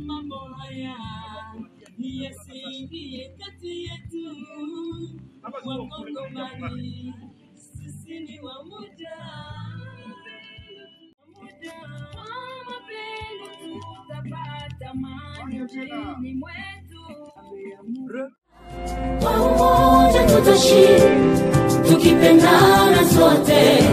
Mambo haya yasiingie kati yetu, Wakongomani sisi ni wamoja. Mapendo tutapata amani nchini mwetu. Kwa umoja tutashinda, tukipendana sote.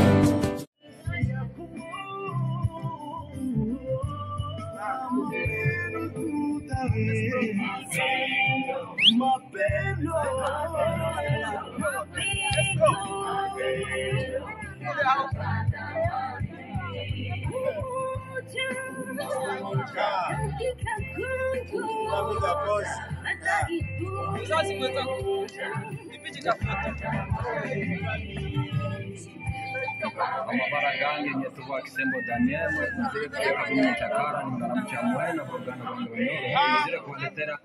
Amabaragange nyetuwa kisembo Daniel mzee kutoka kwenye Chakara mnaramcha mwena kwa gana kwa wenyewe mzee kuletera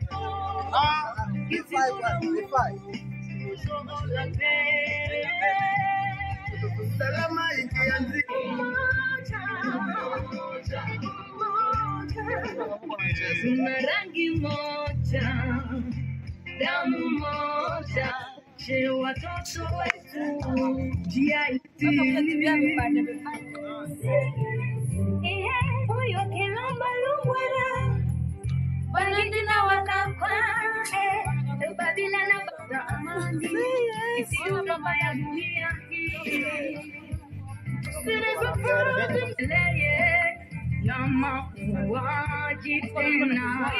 salama ikianzi rangi moja, damu moja, che watoto wetu jiaiti. Huyo kilomba lumbwara Balindi na wakakwa Babila na bata amani isiyo kama ya dunia hii. Leye Nama uwaji tena